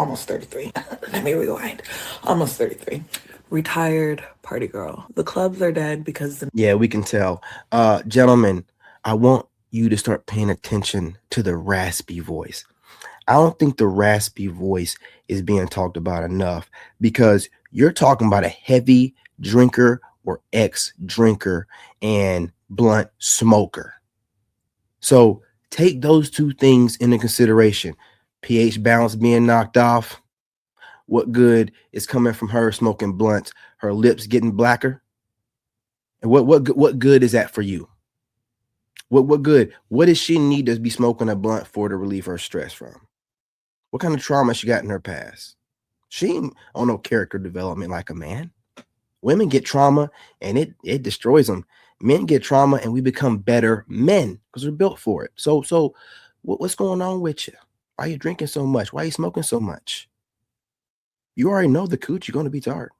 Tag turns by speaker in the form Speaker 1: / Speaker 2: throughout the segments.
Speaker 1: almost 33. Let me rewind. Almost 33. Retired party girl. The clubs are dead because the
Speaker 2: Yeah, we can tell. Gentlemen, I want you to start paying attention to the raspy voice. I don't think the raspy voice is being talked about enough because you're talking about a heavy drinker or ex drinker and blunt smoker. So take those two things into consideration. pH balance being knocked off. What good is coming from her smoking blunts? Her lips getting blacker. And what good is that for you? What good? What does she need to be smoking a blunt for to relieve her stress from? What kind of trauma she got in her past? She ain't on no character development like a man. Women get trauma and it destroys them. Men get trauma and we become better men because we're built for it. So what's going on with you? Why are you drinking so much? Why are you smoking so much? You already know the cooch you're going to be tired.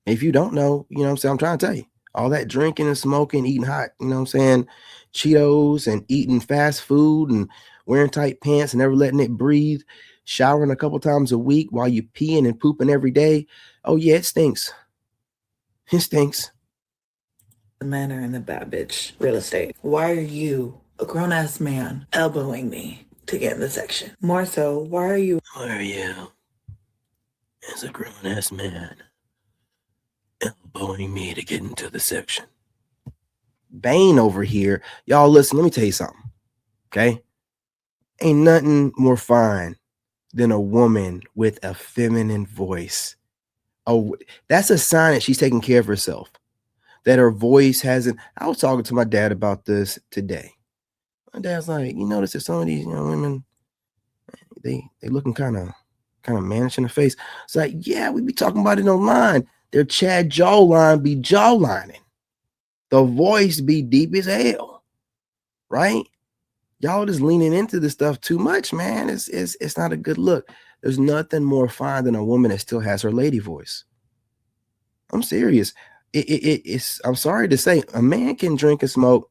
Speaker 2: If you don't know, you know what I'm saying? I'm trying to tell you. All that drinking and smoking, eating hot, you know what I'm saying? Cheetos and eating fast food and wearing tight pants and never letting it breathe, showering a couple times a week while you peeing and pooping every day. Oh, yeah, it stinks. It stinks.
Speaker 1: men are in the bad bitch real estate. Why are you, a grown ass man, elbowing me to get in the section? More so, why are you
Speaker 2: Why are you, as a grown ass man, elbowing me to get into the section? Bane over here. Y'all, listen, let me tell you something. Okay? Ain't nothing more fine than a woman with a feminine voice. Oh, that's a sign that she's taking care of herself. That her voice hasn't. I was talking to my dad about this today. My dad's like, you notice that some of these women, they looking kind of mannish in the face. It's like, yeah, we be talking about it online. Their Chad jawline be jawlining. The voice be deep as hell, right? Y'all just leaning into this stuff too much, man. It's not a good look. There's nothing more fine than a woman that still has her lady voice. I'm serious. It's I'm sorry to say, a man can drink and smoke.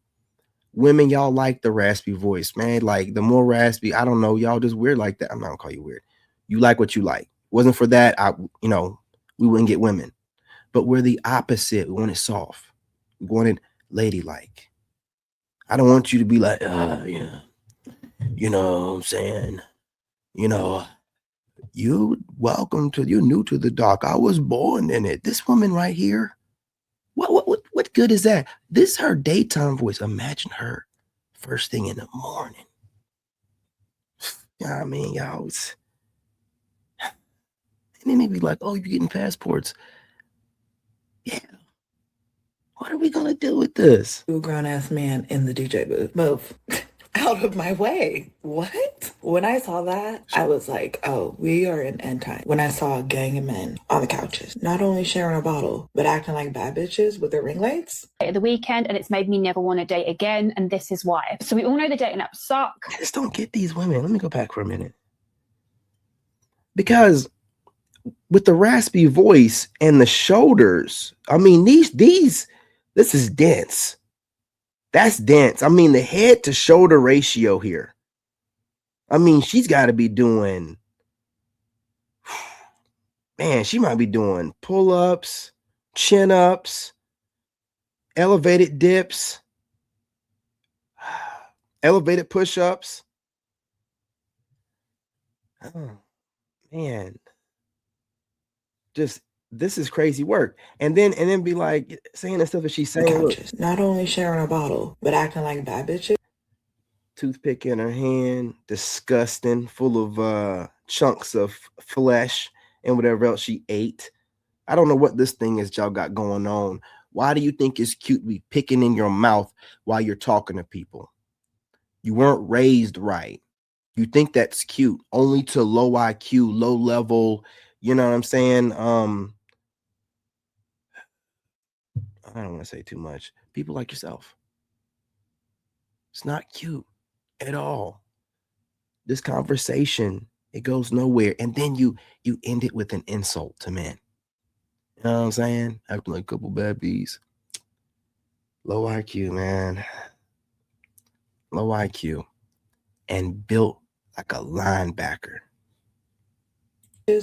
Speaker 2: Women, y'all like the raspy voice, man. Like the more raspy, I don't know, y'all just weird like that. I'm not gonna call you weird. You like what you like. Wasn't for that, we wouldn't get women. But we're the opposite. We want it soft. We want it ladylike. I don't want you to be like, yeah, you know what I'm saying? You know, you're new to the dark. I was born in it. This woman right here, what good is that? This is her daytime voice. Imagine her first thing in the morning. Yeah, I mean, y'all, and then they be like, oh, you're getting passports. Yeah. What are we gonna do with this?
Speaker 1: a grown ass man in the DJ booth? Move. Out of my way. What? When I saw that, I was like, oh, we are in end time. When I saw a gang of men on the couches, not only sharing a bottle, but acting like bad bitches with their ring lights.
Speaker 3: At the weekend, and it's made me never want to date again, and this is why. So we all know the dating apps suck.
Speaker 2: I just don't get these women. Let me go back for a minute. Because with the raspy voice and the shoulders, I mean, this is dense. That's dense. I mean, the head to shoulder ratio here. I mean, she's got to be doing, man, she might be doing pull ups, chin ups, elevated dips, elevated push ups. Oh, man. Just, this is crazy work. And then be like saying the stuff that she's
Speaker 1: On the
Speaker 2: saying. Look,
Speaker 1: couches, not only sharing a bottle, but acting like bad bitches.
Speaker 2: toothpick in her hand, disgusting, full of chunks of flesh and whatever else she ate. I don't know what this thing is y'all got going on. Why do you think it's cute to be picking in your mouth while you're talking to people? You weren't raised right. You think that's cute only to low IQ, low level, you know what I'm saying? I don't want to say too much. People like yourself. It's not cute at all. This conversation, it goes nowhere. And then you end it with an insult to men. You know what I'm saying? Acting like a couple bad bees. Low IQ, man. Low IQ. And built like a linebacker.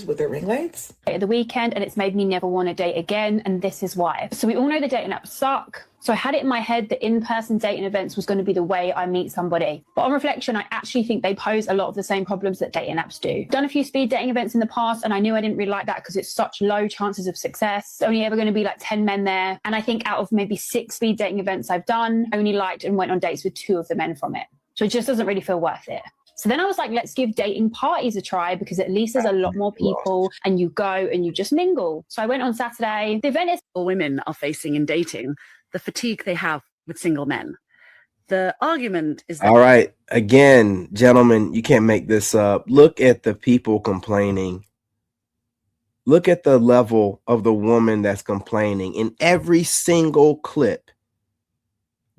Speaker 1: with their ring lights.
Speaker 3: At the weekend, and it's made me never want to date again, and this is why. So we all know the dating apps suck. So I had it in my head that in-person dating events was going to be the way I meet somebody. But on reflection, I actually think they pose a lot of the same problems that dating apps do. Done a few speed dating events in the past, and I knew I didn't really like that because it's such low chances of success. Only ever going to be like 10 men there. And I think out of maybe 6 speed dating events I've done, I only liked and went on dates with 2 of the men from it. So it just doesn't really feel worth it. So then I was like, let's give dating parties a try because at least there's a lot more people and you go and you just mingle. So I went on Saturday. The event is...
Speaker 4: Women are facing in dating, the fatigue they have with single men. The argument is that...
Speaker 2: All right. Again, gentlemen, you can't make this up. Look at the people complaining. Look at the level of the woman that's complaining in every single clip.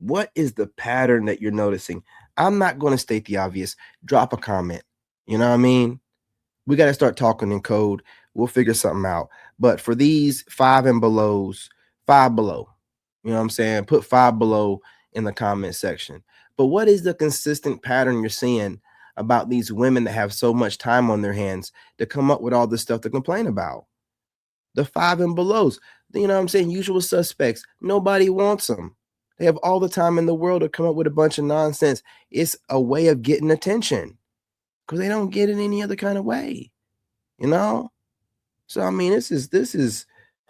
Speaker 2: What is the pattern that you're noticing? I'm not going to state the obvious. Drop a comment. You know what I mean? We got to start talking in code. We'll figure something out. But for these 5 and belows, 5 below, you know what I'm saying? Put 5 below in the comment section. But what is the consistent pattern you're seeing about these women that have so much time on their hands to come up with all this stuff to complain about? The 5 and belows, you know what I'm saying? Usual suspects. Nobody wants them. They have all the time in the world to come up with a bunch of nonsense. It's a way of getting attention because they don't get it any other kind of way, you know? So, I mean, this is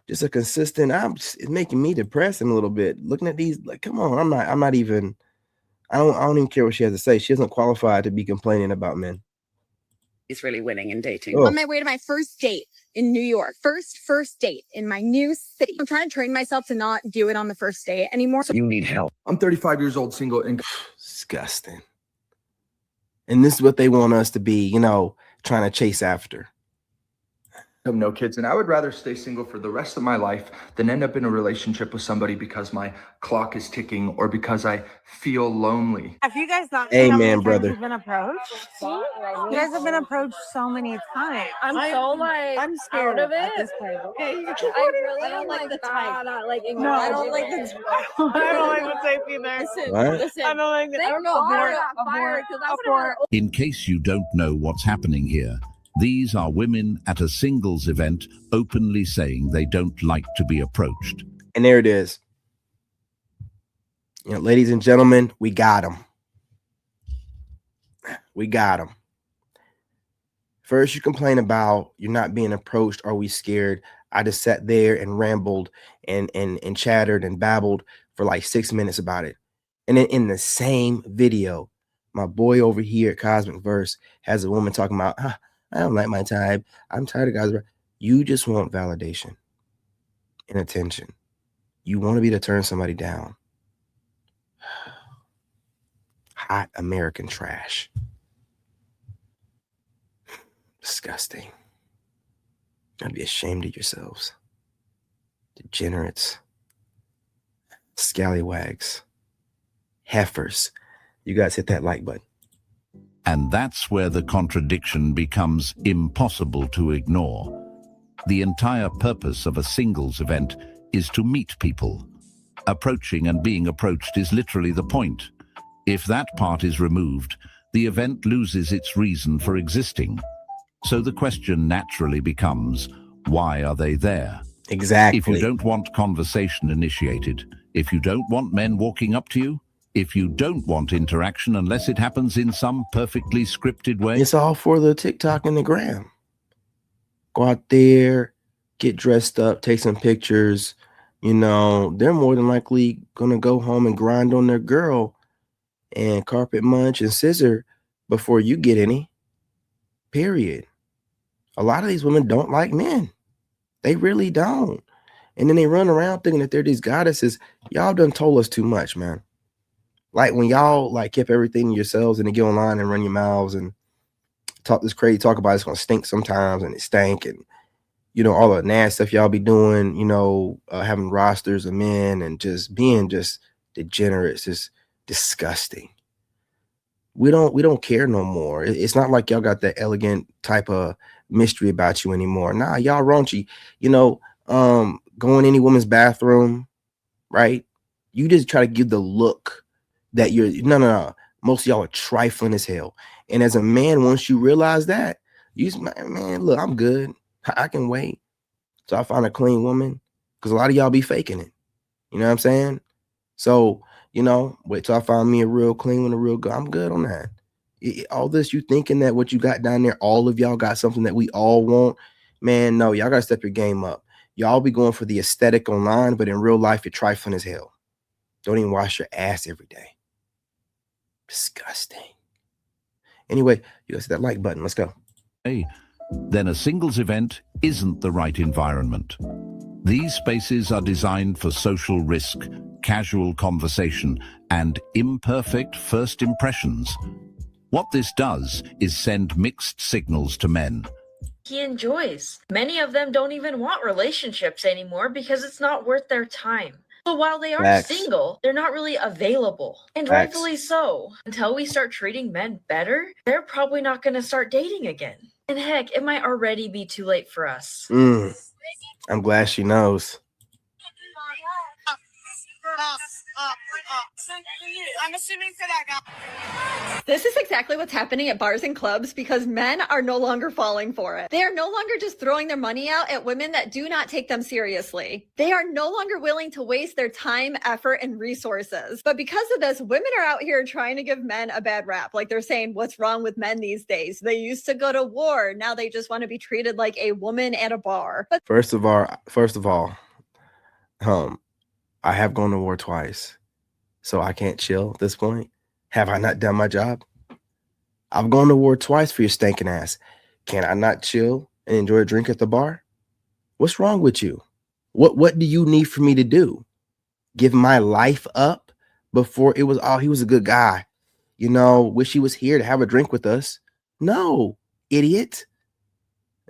Speaker 2: just a consistent, it's making me depressed a little bit. Looking at these, like, come on, I don't even care what she has to say. She doesn't qualify to be complaining about men.
Speaker 4: He's really winning in dating.
Speaker 5: On my way to my first date in New York. First date in my new city. I'm trying to train myself to not do it on the first date anymore.
Speaker 6: You need help. I'm 35 years old, single, and
Speaker 2: Disgusting. And this is what they want us to be, you know, trying to chase after.
Speaker 6: have no kids, and I would rather stay single for the rest of my life than end up in a relationship with somebody because my clock is ticking or because I feel lonely.
Speaker 7: Have you guys not seen how many
Speaker 2: Amen,
Speaker 7: times
Speaker 2: brother.
Speaker 7: you've been approached? You guys have been approached so many times.
Speaker 8: I'm scared of it. At this point. I really don't like the type. I don't like the type.
Speaker 7: I don't like the type either.
Speaker 8: Listen.
Speaker 7: I don't like the
Speaker 8: I don't know. Abort.
Speaker 9: In case you don't know what's happening here, these are women at a singles event openly saying they don't like to be approached.
Speaker 2: And there it is. You know, ladies and gentlemen, we got them. We got them. First, you complain about you're not being approached. Are we scared? I just sat there and rambled and chattered and babbled for like 6 minutes about it. And then in the same video, my boy over here at Cosmic Verse has a woman talking about, I don't like my type. I'm tired of guys. You just want validation and attention. You want to be to turn somebody down. Hot American trash. Disgusting. Gotta be ashamed of yourselves. Degenerates. Scallywags. Heifers. You guys hit that like button.
Speaker 9: And that's where the contradiction becomes impossible to ignore. The entire purpose of a singles event is to meet people. Approaching and being approached is literally the point. If that part is removed, the event loses its reason for existing. So the question naturally becomes, why are they there?
Speaker 2: Exactly.
Speaker 9: If you don't want conversation initiated, if you don't want men walking up to you, if you don't want interaction unless it happens in some perfectly scripted way.
Speaker 2: It's all for the TikTok and the gram. Go out there, get dressed up, take some pictures. You know, they're more than likely going to go home and grind on their girl and carpet munch and scissor before you get any. Period. A lot of these women don't like men. They really don't. And then they run around thinking that they're these goddesses. Y'all done told us too much, man. Like when y'all like kept everything to yourselves and then get online and run your mouths and talk this crazy talk about it's gonna stink sometimes and it stank and you know all the nasty stuff y'all be doing, you know, having rosters of men and just being just degenerates, just disgusting. We don't care no more. It's not like y'all got that elegant type of mystery about you anymore. Nah, y'all raunchy. You know, go in any woman's bathroom, right? You just try to give the look that you're no. Most of y'all are trifling as hell. And as a man, once you realize that, Man, look, I'm good. I can wait. So I find a clean woman, because a lot of y'all be faking it. You know what I'm saying? So, wait till I find me a real clean one, a real good. I'm good on that. All this, you thinking that what you got down there, all of y'all got something that we all want. Man, no, y'all got to step your game up. Y'all be going for the aesthetic online, but in real life, you're trifling as hell. Don't even wash your ass every day. Disgusting. Anyway, you guys hit that like button. Let's go.
Speaker 9: Then a singles event isn't the right environment. These spaces are designed for social risk, casual conversation, and imperfect first impressions. What this does is send mixed signals to men.
Speaker 10: He enjoys. Many of them don't even want relationships anymore because it's not worth their time. So while they are single, they're not really available. And rightfully so. Until we start treating men better, they're probably not going to start dating again. And heck, it might already be too late for us.
Speaker 2: I'm glad she knows.
Speaker 5: I'm assuming for that guy. This is exactly what's happening at bars and clubs because men are no longer falling for it. They are no longer just throwing their money out at women that do not take them seriously. They are no longer willing to waste their time, effort, and resources. But because of this, women are out here trying to give men a bad rap. Like they're saying, what's wrong with men these days? They used to go to war. Now they just want to be treated like a woman at a bar. But
Speaker 2: First of all, I have gone to war twice. So I can't chill at this point. Have I not done my job? I've gone to war twice for your stinking ass. Can I not chill and enjoy a drink at the bar? What's wrong with you? What do you need for me to do? Give my life up before it was, oh, he was a good guy. Wish he was here to have a drink with us. No, idiot.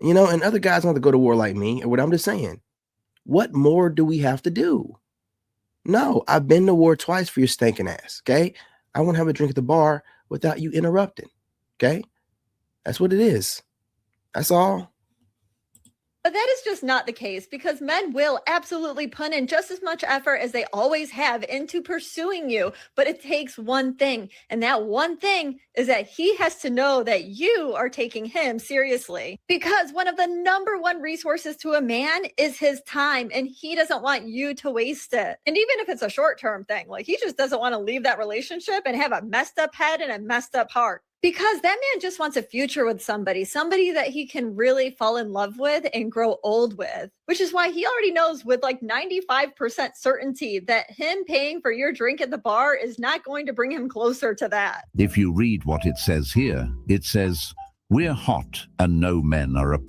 Speaker 2: And other guys want to go to war like me. And what I'm just saying, what more do we have to do? No, I've been to war twice for your stinking ass, okay? I want to have a drink at the bar without you interrupting, okay? That's what it is. That's all.
Speaker 5: But that is just not the case because men will absolutely put in just as much effort as they always have into pursuing you. But it takes one thing. And that one thing is that he has to know that you are taking him seriously. Because one of the number one resources to a man is his time. And he doesn't want you to waste it. And even if it's a short-term thing, like he just doesn't want to leave that relationship and have a messed up head and a messed up heart. Because that man just wants a future with somebody that he can really fall in love with and grow old with, which is why he already knows with like 95% certainty that him paying for your drink at the bar is not going to bring him closer to that.
Speaker 9: If you read what it says here, it says, "We're hot and no men are approaching."